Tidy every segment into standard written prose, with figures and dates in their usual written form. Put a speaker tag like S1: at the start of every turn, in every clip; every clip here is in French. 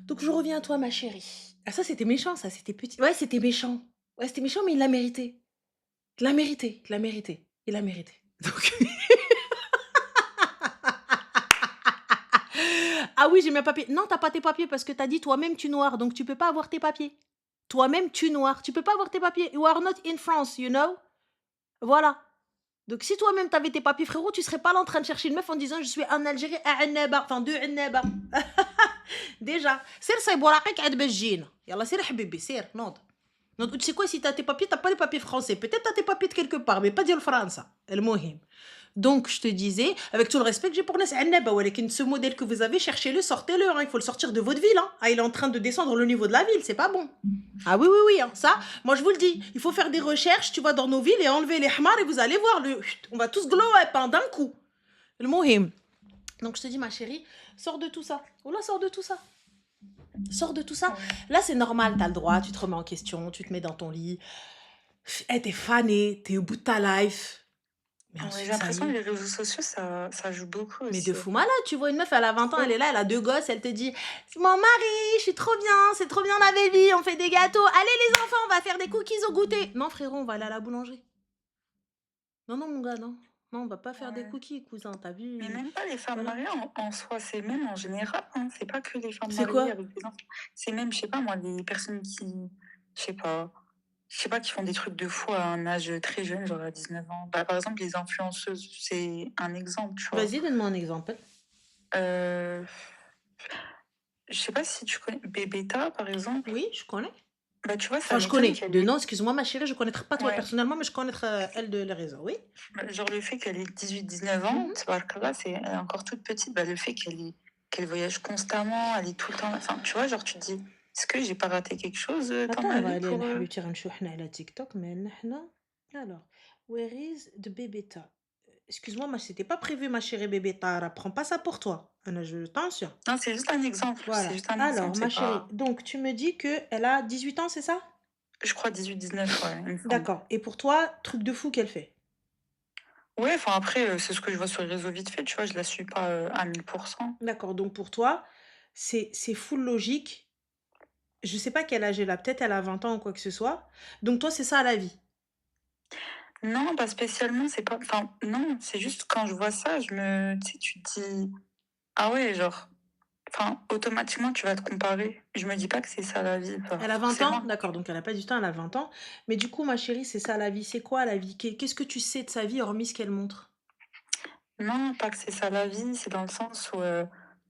S1: Donc je reviens à toi, ma chérie. Ah ça, c'était méchant, ça, c'était petit. Ouais, c'était méchant. Ouais, c'était méchant, mais il l'a mérité. Il l'a mérité, il l'a mérité, il l'a mérité. Donc ah oui, j'ai mes papiers. Non, t'as pas tes papiers parce que t'as dit toi-même tu noir, donc tu peux pas avoir tes papiers. Toi-même tu noir, tu peux pas avoir tes papiers. You are not in France, you know? Voilà. Donc si toi-même t'avais tes papiers, frérot, tu serais pas là en train de chercher une meuf en disant je suis en Algérie à Annaba, enfin de Annaba. Déjà, سير صايب ورقك عاد باش جينا. يلا سير حبيبي سير نوض. نوض. Tu sais quoi, si t'as tes papiers, t'as pas les papiers français. Peut-être t'as tes papiers de quelque part, mais pas ديال فرنسا. المهم. Donc, je te disais, avec tout le respect que j'ai pour Nas Annaba, ولكن ce modèle que vous avez, cherchez-le, sortez-le, hein, il faut le sortir de votre ville. Hein. Ah, il est en train de descendre le niveau de la ville, c'est pas bon. Ah oui, oui, oui, hein, ça, moi je vous le dis, il faut faire des recherches, tu vas dans nos villes et enlever les hamars et vous allez voir, on va tous glow up hein, d'un coup. Le mohim. Donc je te dis, ma chérie, sors de tout ça. Oh là, sors de tout ça. Sors de tout ça.
S2: Ouais.
S1: Là, c'est normal, t'as le droit, tu te remets en question, tu te mets dans ton lit. Eh, t'es fanée, t'es au bout de ta life. Mais
S2: Ouais, j'ai
S1: ensuite, ça y
S2: l'impression que
S1: est.
S2: les réseaux sociaux, ça joue beaucoup
S1: Mais de
S2: aussi.
S1: fou malade, tu vois une meuf, elle a 20 ans, elle
S2: Trop.
S1: est là, elle a 2 gosses, elle te dit c'est mon mari, je suis trop bien, c'est trop bien ma baby, on fait des gâteaux, allez les enfants, on va faire des cookies au goûter. Non frérot, on va aller à la boulangerie. Non, non mon gars, non. Non, on va pas faire des
S2: Ouais.
S1: cookies, cousin, t'as
S2: Mais
S1: vu?
S2: même pas les femmes
S1: Voilà.
S2: mariées en soi, c'est même en général, hein, c'est pas que les femmes
S1: C'est
S2: mariées
S1: quoi?
S2: avec des enfants. C'est même, je sais pas moi, les personnes qui, je sais pas, qui font des trucs de fou à un âge très jeune, genre à 19 ans. Bah, par exemple, les influenceuses, c'est un exemple, tu vois.
S1: Vas-y, donne-moi un exemple.
S2: Euh, je sais pas si tu connais Bébéta, par exemple.
S1: Oui, je connais.
S2: Bah, tu vois, ça
S1: Enfin, je
S2: m'étonne
S1: connais.
S2: qu'elle
S1: De
S2: ait...
S1: nom, excuse-moi ma chérie, je connaîtrai pas toi
S2: Ouais,
S1: personnellement, mais je connaîtrai elle de les réseaux, oui?
S2: bah, genre le fait qu'elle ait 18-19 ans,
S1: Mhm.
S2: là, elle est encore toute petite. Bah, le fait qu'elle voyage constamment, elle est tout le temps... Enfin, tu vois, genre tu te dis, est-ce que j'ai pas raté quelque chose dans
S1: Attends,
S2: ma
S1: on va
S2: vie
S1: aller
S2: pour...
S1: نحبيبتي غنمشيو حنا على تيك توك مالنا حنا. Alors, where is the bébéta? Excuse-moi, mais c'était pas prévu, ma chérie bébéta. Prends pas ça pour toi. Anna, attention.
S2: Non, c'est juste un exemple. C'est
S1: Voilà.
S2: juste un
S1: Alors,
S2: exemple,
S1: ma
S2: c'est
S1: chérie,
S2: pas...
S1: donc tu me dis que elle a 18 ans, c'est ça?
S2: Je crois 18-19, ouais, il me semble.
S1: D'accord. Et pour toi, truc de fou qu'elle fait.
S2: Ouais, enfin après, c'est ce que je vois sur les réseaux vite fait, tu vois, je la suis pas à 1000%.
S1: D'accord. Donc pour toi, c'est full logique. Je sais pas quel âge elle a. Peut-être elle a 20 ans ou quoi que ce soit. Donc toi, c'est ça la vie.
S2: Non, pas spécialement, c'est pas... Enfin, non, c'est juste quand je vois ça, je me... Tu sais, tu te dis... Ah ouais, genre... Enfin, automatiquement, tu vas te comparer. Je me dis pas que c'est ça la vie, pas
S1: Elle a 20 ans?
S2: forcément.
S1: D'accord. Donc elle a pas du temps, elle a 20 ans. Mais du coup, ma chérie, c'est ça la vie. C'est quoi la vie? Qu'est-ce que tu sais de sa vie hormis ce qu'elle montre?
S2: Non, pas que c'est ça la vie, c'est dans le sens où,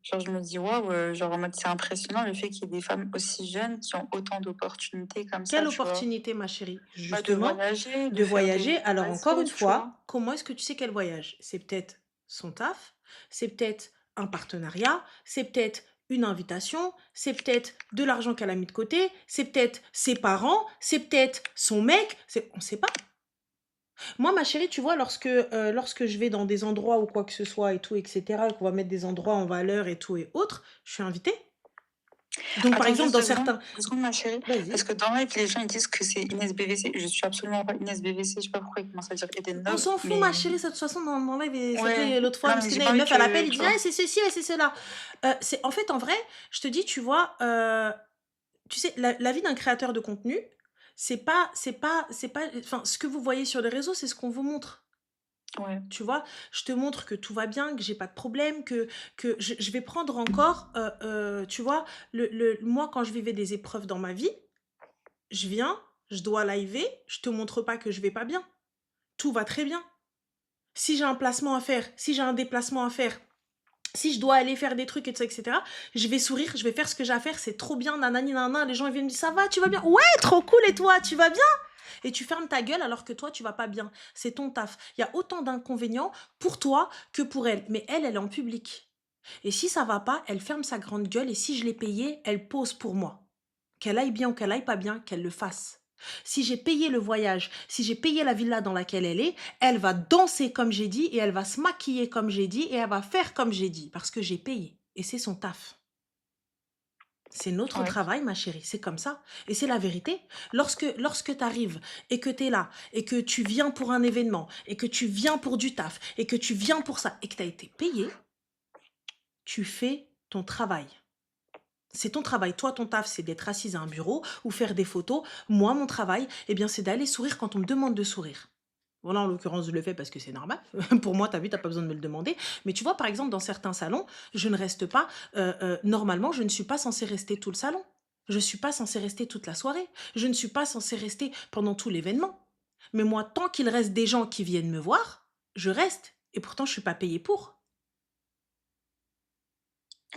S2: genre, je me dis, waouh, genre, en mode, c'est impressionnant le fait qu'il y ait des femmes aussi jeunes qui ont autant d'opportunités comme ça,
S1: Quelle
S2: tu vois.
S1: opportunité, ma chérie?
S2: Bah, de
S1: Justement,
S2: voyager, de
S1: de
S2: faire
S1: voyager.
S2: des
S1: Alors, encore une
S2: restos, tu vois.
S1: fois, comment est-ce que tu sais qu'elle voyage? C'est peut-être son taf, c'est peut-être un partenariat, c'est peut-être une invitation, c'est peut-être de l'argent qu'elle a mis de côté, c'est peut-être ses parents, c'est peut-être son mec, on ne sait pas. Moi, ma chérie, tu vois, lorsque je vais dans des endroits ou quoi que ce soit et tout, etc., qu'on va mettre des endroits en valeur et tout et autres, je suis invitée. Donc, par
S2: Attends
S1: exemple,
S2: juste
S1: dans certains...
S2: 2 secondes, ma chérie. Parce
S1: Vas-y.
S2: que dans live, les gens, ils disent que c'est Inès BVC. Je suis absolument pas Inès BVC. Je sais pas pourquoi ils commencent à dire Eden
S1: On
S2: Love,
S1: s'en fout, ma
S2: mais
S1: chérie, ça, de toute façon, dans live, et ça
S2: ouais.
S1: fait l'autre fois,
S2: Non,
S1: parce
S2: mais
S1: que
S2: j'ai
S1: une
S2: pas envie
S1: meuf, elle
S2: que,
S1: appelle, il
S2: tu
S1: dit,
S2: vois.
S1: ah, c'est ceci, ouais, c'est cela. En fait, en vrai, je te dis, tu vois, tu sais, la vie d'un créateur de contenu, enfin, ce que vous voyez sur les réseaux, c'est ce qu'on vous montre.
S2: Ouais.
S1: Tu vois, je te montre que tout va bien, que j'ai pas de problème, que je vais prendre encore, tu vois, moi, quand je vivais des épreuves dans ma vie, je viens, je dois liver, je te montre pas que je vais pas bien. Tout va très bien. Si j'ai un placement à faire, si j'ai un déplacement à faire, si je dois aller faire des trucs, etc., je vais sourire, je vais faire ce que j'ai à faire, c'est trop bien, nanani, nanana, les gens ils viennent me dire, ça va, tu vas bien? Ouais, trop cool, et toi, tu vas bien? Et tu fermes ta gueule alors que toi, tu vas pas bien. C'est ton taf. Il y a autant d'inconvénients pour toi que pour elle. Mais elle est en public. Et si ça va pas, elle ferme sa grande gueule et si je l'ai payée, elle pose pour moi. Qu'elle aille bien ou qu'elle aille pas bien, qu'elle le fasse. Si j'ai payé le voyage, si j'ai payé la villa dans laquelle elle va danser comme j'ai dit et elle va se maquiller comme j'ai dit et elle va faire comme j'ai dit parce que j'ai payé. Et c'est son taf. C'est notre
S2: Ouais.
S1: travail, ma chérie, c'est comme ça. Et c'est la vérité. Lorsque tu arrives et que tu es là et que tu viens pour un événement et que tu viens pour du taf et que tu viens pour ça et que tu as été payé, tu fais ton travail. C'est ton travail. Toi, ton taf, c'est d'être assise à un bureau ou faire des photos. Moi, mon travail, eh bien, c'est d'aller sourire quand on me demande de sourire. Voilà, en l'occurrence, je le fais parce que c'est normal. Pour moi, t'as vu, t'as pas besoin de me le demander. Mais tu vois, par exemple, dans certains salons, je ne reste pas. Normalement, je ne suis pas censée rester tout le salon. Je ne suis pas censée rester toute la soirée. Je ne suis pas censée rester pendant tout l'événement. Mais moi, tant qu'il reste des gens qui viennent me voir, je reste. Et pourtant, je suis pas payée pour.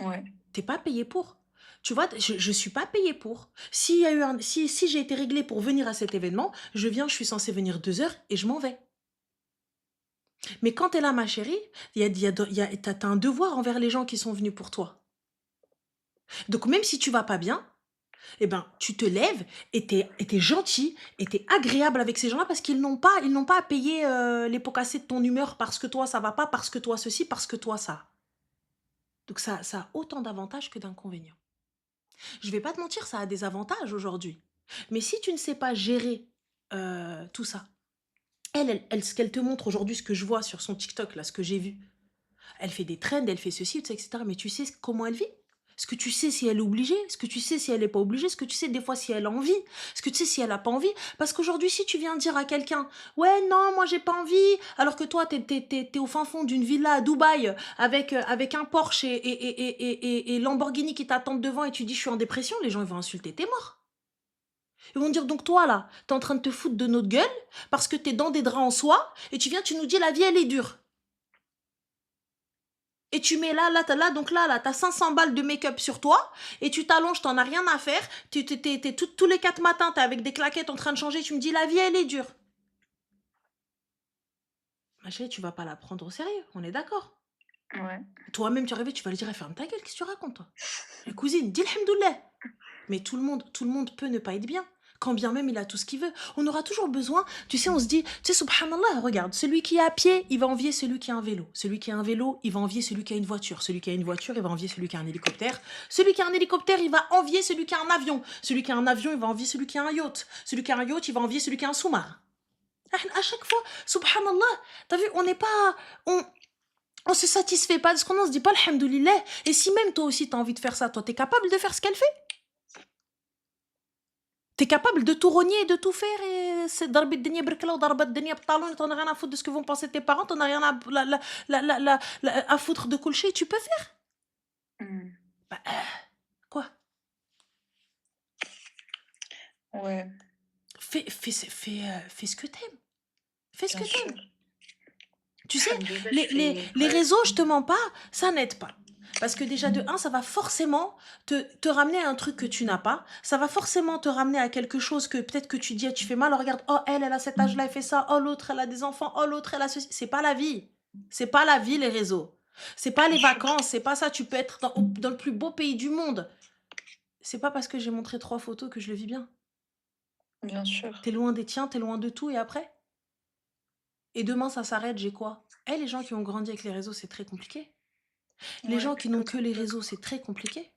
S2: Ouais.
S1: T'es pas payé pour. Tu vois, je suis pas payée pour. S'il y a eu si j'ai été réglée pour venir à cet événement, je viens, je suis censée venir 2 heures et je m'en vais. Mais quand t'es là, ma chérie, t'as un devoir envers les gens qui sont venus pour toi. Donc même si tu vas pas bien, eh ben, tu te lèves et t'es gentil et t'es agréable avec ces gens-là parce ils n'ont pas à payer les pots cassés de ton humeur parce que toi ça va pas, parce que toi ceci, parce que toi ça. Donc ça a autant d'avantages que d'inconvénients. Je vais pas te mentir, ça a des avantages aujourd'hui. Mais si tu ne sais pas gérer tout ça, ce qu'elle te montre aujourd'hui, ce que je vois sur son TikTok, là, ce que j'ai vu, elle fait des trends, elle fait ceci, etc. Mais tu sais comment elle vit? Est-ce que tu sais si elle est obligée? Est-ce que tu sais si elle n'est pas obligée? Est-ce que tu sais des fois si elle a envie? Est-ce que tu sais si elle n'a pas envie? Parce qu'aujourd'hui, si tu viens dire à quelqu'un, ouais, non, moi j'ai pas envie, alors que toi, t'es au fin fond d'une villa à Dubaï avec un Porsche et Lamborghini qui t'attendent devant et tu dis je suis en dépression, les gens ils vont insulter, t'es mort. Ils vont dire donc toi là, t'es en train de te foutre de notre gueule parce que t'es dans des draps en soie et tu viens, tu nous dis la vie elle est dure. Et tu mets donc là, t'as 500 balles de make-up sur toi, et tu t'allonges, t'en as rien à faire, tous les 4 matins, t'es avec des claquettes en train de changer, tu me dis la vie, elle est dure. Ma chérie, tu vas pas la prendre au sérieux, on est d'accord.
S2: Ouais.
S1: Toi-même, tu arrives, tu vas lui dire, ferme ta gueule, qu'est-ce que tu racontes, toi? La cousine, dis alhamdoulilah. Mais tout le monde peut ne pas être bien. Quand bien même il a tout ce qu'il veut. On aura toujours besoin, tu sais, on se dit, tu sais, subhanallah, regarde, celui qui est à pied, il va envier celui qui a un vélo. Celui qui a un vélo, il va envier celui qui a une voiture. Celui qui a une voiture, il va envier celui qui a un hélicoptère. Celui qui a un hélicoptère, il va envier celui qui a un avion. Celui qui a un avion, il va envier celui qui a un yacht. Celui qui a un yacht, il va envier celui qui a un sous-marin. À chaque fois, subhanallah, t'as vu, on n'est pas... On se satisfait pas de ce qu'on a, on se dit pas alhamdoulilah. Et si même toi aussi t'as envie de faire ça, toi t'es capable de faire ce qu'elle fait? T'es capable de tout rogner et de tout faire et c'est darbi denia berkela ou darbat denia btalon, t'en as rien à foutre de ce que vont penser tes parents, t'en as rien à foutre de coucher, tu peux faire.
S2: Mm.
S1: Bah, quoi?
S2: Ouais,
S1: Fais ce que t'aimes. Fais ce
S2: bien
S1: que
S2: sûr.
S1: t'aimes. Tu sais,
S2: Alhamdoulilah,
S1: les réseaux, je te mens pas, ça n'aide pas. Parce que déjà, de un, ça va forcément te ramener à un truc que tu n'as pas. Ça va forcément te ramener à quelque chose que peut-être que tu dis, ah, tu fais mal. Oh, regarde, oh, elle a cet âge-là, elle fait ça. Oh, l'autre, elle a des enfants. Oh, l'autre, elle a ceci. C'est pas la vie. C'est pas la vie, les réseaux. C'est pas les
S2: Bien sûr.
S1: vacances. C'est pas ça. Tu peux être dans le plus beau pays du monde. C'est pas parce que j'ai montré 3 photos que je le vis bien.
S2: Bien sûr.
S1: T'es loin des tiens, t'es loin de tout. Et après? Et demain, ça s'arrête, j'ai quoi? Eh, les gens qui ont grandi avec les réseaux, c'est très compliqué. Les
S2: Ouais,
S1: gens qui n'ont que les
S2: totalement
S1: réseaux,
S2: d'accord.
S1: c'est très compliqué.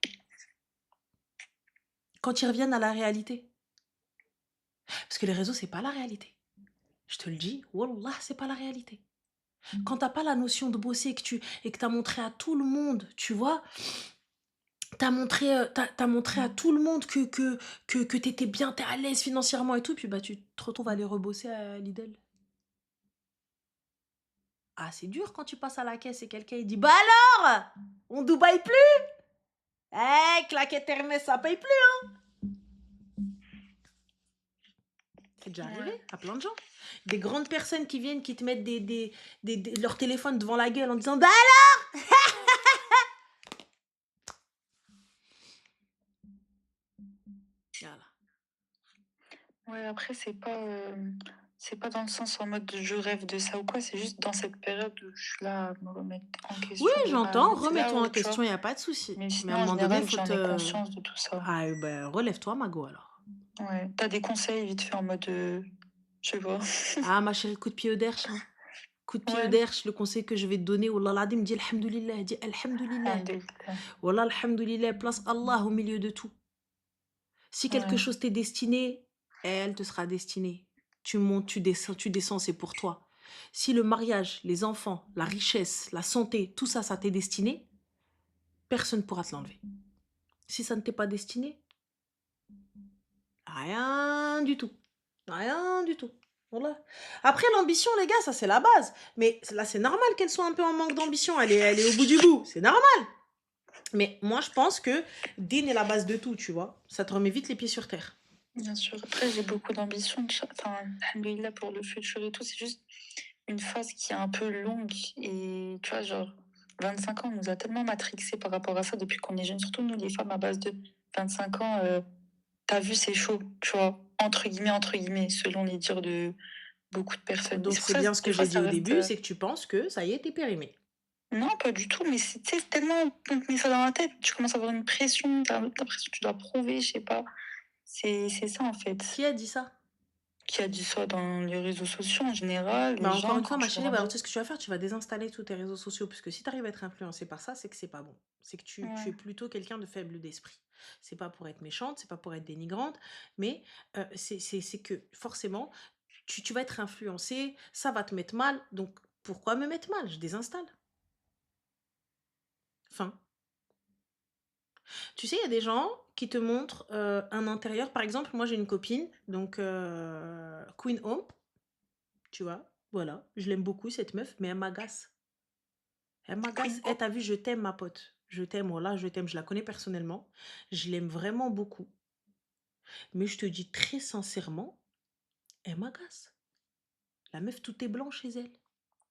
S1: Quand ils reviennent à la réalité. Parce que les réseaux, c'est pas la réalité. Je te le dis, wallah, c'est pas la réalité. Quand t'as pas la notion de bosser et que t'as montré à tout le monde, tu vois, t'as montré à tout le monde que t'étais bien, t'es à l'aise financièrement et tout, puis bah tu te retrouves à aller rebosser à Lidl. Ah, c'est dur quand tu passes à la caisse et quelqu'un il dit bah alors, on Dubaï plus? Eh, claquette Hermès, ça paye plus. C'est déjà arrivé
S2: Ouais.
S1: à plein de gens. Des grandes personnes qui viennent, qui te mettent leur téléphone devant la gueule en disant bah voilà.
S2: Ouais, après, c'est pas dans le sens en mode je rêve de ça ou quoi, c'est juste dans cette période où je suis là à me remettre en
S1: Oui,
S2: question de ah,
S1: j'entends,
S2: c'est là
S1: remets-toi en
S2: où, tu vois.
S1: question, il n'y a pas de souci.
S2: Mais
S1: Mais à
S2: sinon,
S1: un
S2: en
S1: moment donné,
S2: général,
S1: faut
S2: j'en ai
S1: te.
S2: conscience de tout ça.
S1: Ah, ben, relève-toi, Mago, alors.
S2: Ouais. T'as des conseils vite fait en mode, je sais pas.
S1: Ah, ma chérie, coup de pied au derche, hein. Coup de pied au
S2: Ouais.
S1: derche, le conseil que je vais te donner, Wallah l'adim, dis Alhamdulillah, dis Alhamdulillah.
S2: Alhamdoulilah.
S1: Wallah, Alhamdulillah, place Allah au milieu de tout. Si quelque
S2: Ouais.
S1: chose t'est destiné, elle te sera destinée. Tu montes, tu descends, c'est pour toi. Si le mariage, les enfants, la richesse, la santé, tout ça, ça t'est destiné, personne ne pourra te l'enlever. Si ça ne t'est pas destiné, rien du tout. Rien du tout. Voilà. Après l'ambition, les gars, ça c'est la base. Mais là, c'est normal qu'elle soit un peu en manque d'ambition. Elle est au bout du bout. C'est normal. Mais moi, je pense que Dean est la base de tout, tu vois. Ça te remet vite les pieds sur terre.
S2: Bien sûr. Après, j'ai beaucoup d'ambition. Enfin, alhamdoulilah pour le futur et tout. C'est juste une phase qui est un peu longue. Et tu vois, genre, 25 ans, on nous a tellement matrixés par rapport à ça depuis qu'on est jeunes. Surtout nous, les femmes à base de 25 ans, t'as vu, c'est chaud, tu vois. Entre guillemets, selon les dires de beaucoup de personnes. Et
S1: Donc,
S2: c'est pour
S1: c'est
S2: ça,
S1: bien ce
S2: des
S1: que
S2: fois,
S1: j'ai dit
S2: ça
S1: au
S2: reste.
S1: début, c'est que tu penses que ça y est, t'es périmé.
S2: Non, pas du tout, mais tu sais, c'est tellement on te met ça dans la tête, tu commences à avoir une pression, t'as l'impression que tu dois prouver, je sais pas. C'est ça en fait.
S1: Qui a dit ça?
S2: Qui a dit ça dans les réseaux sociaux en général, les
S1: Bah, encore
S2: gens,
S1: une fois,
S2: quand
S1: ma
S2: tu
S1: chérie, bah, alors,
S2: demandes.
S1: tu sais ce que tu vas faire? Tu vas désinstaller tous tes réseaux sociaux. Parce que si tu arrives à être influencé par ça, c'est que c'est pas bon. C'est que tu es
S2: Ouais.
S1: plutôt quelqu'un de faible d'esprit. C'est pas pour être méchante, c'est pas pour être dénigrante, mais c'est que forcément, tu vas être influencé, ça va te mettre mal. Donc, pourquoi me mettre mal? Je désinstalle. Fin. Tu sais, il y a des gens qui te montrent un intérieur. Par exemple, moi, j'ai une copine, donc Queen Home, tu vois. Voilà, je l'aime beaucoup, cette meuf, mais elle m'agace. Elle m'agace.
S2: Queen
S1: Eh,
S2: O.
S1: t'as vu, je t'aime, ma pote. Je t'aime, voilà, je t'aime. Je la connais personnellement. Je l'aime vraiment beaucoup. Mais je te dis très sincèrement, elle m'agace. La meuf, tout est blanc chez elle.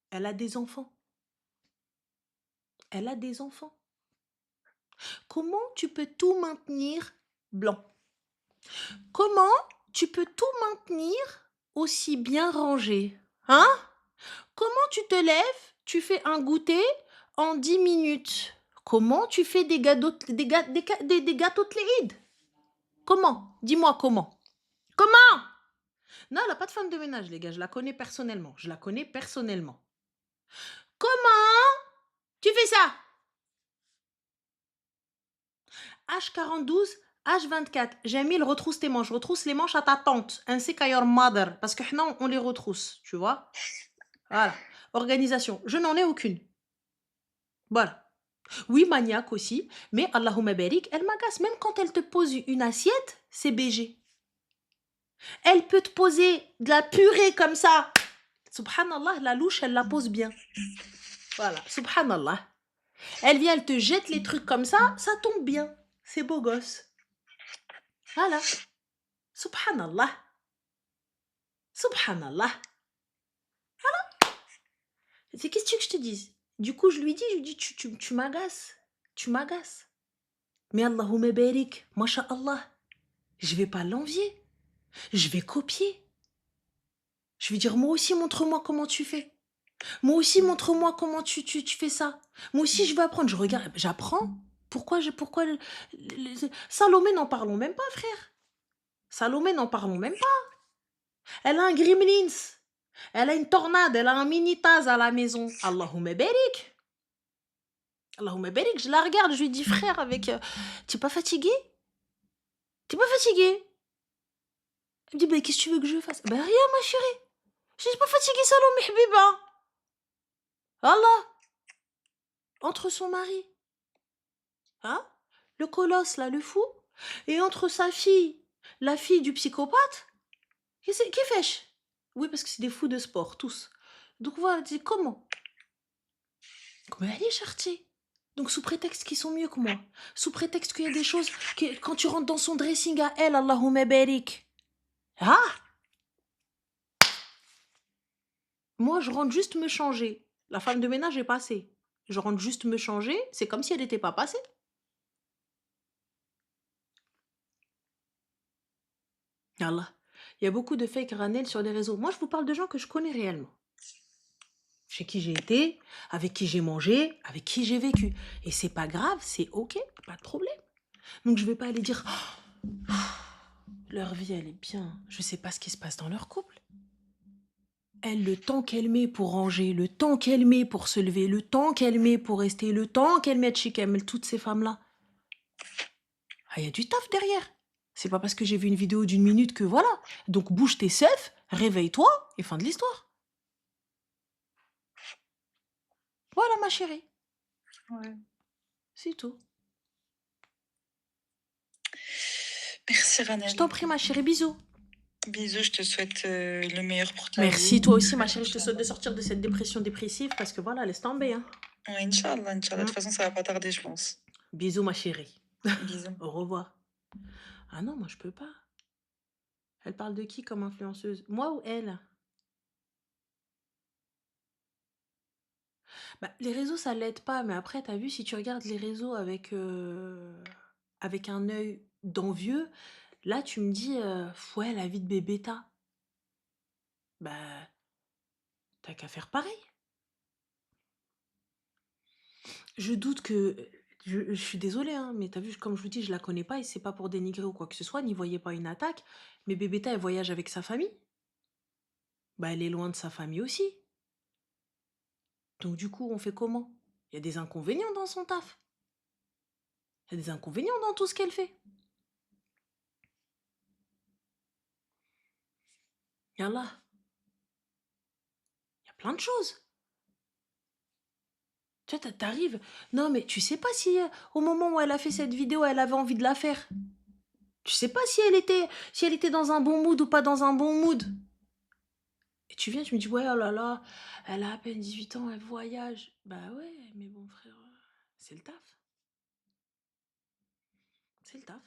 S1: Elle a des enfants. Elle a des enfants. Comment tu peux tout maintenir blanc? Comment tu peux tout maintenir aussi bien rangé? Hein? Comment tu te lèves, tu fais un goûter en 10 minutes? Comment tu fais des gâteaux, des gâteaux Tléhid? Comment? Dis-moi comment. Comment? Non, elle n'a pas de femme de ménage, les gars. Je la connais personnellement. Je la connais personnellement. Comment tu fais ça? H42, H24. Jamil, retrousse tes manches. Retrousse les manches à ta tante, ainsi qu'à your mother. Parce que non, on les retrousse, tu vois. Voilà. Organisation. Je n'en ai aucune. Voilà. Oui, maniaque aussi. Mais Allahumma barik, elle m'agace. Même quand elle te pose une assiette, c'est BG. Elle peut te poser de la purée comme ça. Subhanallah, la louche, elle la pose bien. Voilà, subhanallah. Elle vient, elle te jette les trucs comme ça tombe bien. C'est beau gosse. Voilà. Subhanallah. Subhanallah. C'est qu'est-ce que tu veux que je te dise? Du coup, je lui dis, tu m'agaces. Tu m'agaces. Mais Allahumma barik, masha'Allah. Je vais pas l'envier. Je vais copier. Je vais dire, moi aussi, montre-moi comment tu fais. Moi aussi, montre-moi comment tu fais ça. Moi aussi, je veux apprendre. Je regarde, j'apprends. Pourquoi Salomé, n'en parlons même pas, frère. Salomé, n'en parlons même pas. Elle a un gremlins. Elle a une tornade. Elle a un mini Taz à la maison. Allahumma barik. Allahumma barik. Je la regarde. Je lui dis, frère, avec. T'es pas fatigué? T'es pas fatigué? Elle me dit, bah, qu'est-ce que tu veux que je fasse? Bah, rien, ma chérie. Je suis pas fatiguée, Salomé, habiba. Allah. Entre son mari. Hein? Le colosse, là, le fou. Et entre sa fille, la fille du psychopathe, qui fait? Oui, parce que c'est des fous de sport, tous. Donc voilà, dis comment? Comment elle est chartier? Donc sous prétexte qu'ils sont mieux que moi, sous prétexte qu'il y a des choses, que, quand tu rentres dans son dressing à elle, Allahumma barik. Ah! Moi, je rentre juste me changer. La femme de ménage est passée. Je rentre juste me changer, c'est comme si elle n'était pas passée. Allah. Il y a beaucoup de fake ranel sur les réseaux. Moi, je vous parle de gens que je connais réellement. Chez qui j'ai été, avec qui j'ai mangé, avec qui j'ai vécu. Et c'est pas grave, c'est ok, pas de problème. Donc je vais pas aller dire oh, leur vie elle est bien, je sais pas ce qui se passe dans leur couple. Elle, le temps qu'elle met pour ranger, le temps qu'elle met pour se lever, le temps qu'elle met pour rester, le temps qu'elle met chez Kamel, toutes ces femmes-là. Ah, il y a du taf derrière. C'est pas parce que j'ai vu une vidéo d'1 minute que voilà. Donc bouge tes seufs, réveille-toi et fin de l'histoire. Voilà ma chérie,
S2: Ouais.
S1: c'est tout.
S2: Merci
S1: Je t'en
S2: Ranel.
S1: prie, ma chérie, bisous.
S2: Bisous, je te souhaite le meilleur pour ta
S1: Merci,
S2: vie.
S1: toi aussi, ma chérie, je te souhaite de
S2: Inch'Allah.
S1: sortir de cette dépression dépressive parce que voilà, laisse tomber, hein.
S2: Ouais, Inch'Allah, Inch'Allah. De
S1: Mm.
S2: toute façon, ça va pas tarder, je pense.
S1: Bisous, ma chérie.
S2: Bisous.
S1: Au revoir. Ah non, moi, je peux pas. Elle parle de qui comme influenceuse? Moi ou elle? Bah, les réseaux, ça l'aide pas, mais après, t'as vu, si tu regardes les réseaux avec un œil d'envieux, là, tu me dis, ouais, la vie de Bébéta. Bah, t'as qu'à faire pareil. Je doute que. Je suis désolée, hein, mais t'as vu, comme je vous dis, je la connais pas et c'est pas pour dénigrer ou quoi que ce soit, n'y voyez pas une attaque. Mais Bébéta, elle voyage avec sa famille. Bah, elle est loin de sa famille aussi. Donc, du coup, on fait comment? Il y a des inconvénients dans son taf. Il y a des inconvénients dans tout ce qu'elle fait. Yallah, il y a plein de choses. Tu vois, t'arrives. Non, mais tu sais pas si au moment où elle a fait cette vidéo, elle avait envie de la faire. Tu sais pas si elle était dans un bon mood ou pas dans un bon mood. Et tu viens, tu me dis, ouais, oh là là, elle a à peine 18 ans, elle voyage. Bah ouais, mais bon, frère, c'est le taf. C'est le taf.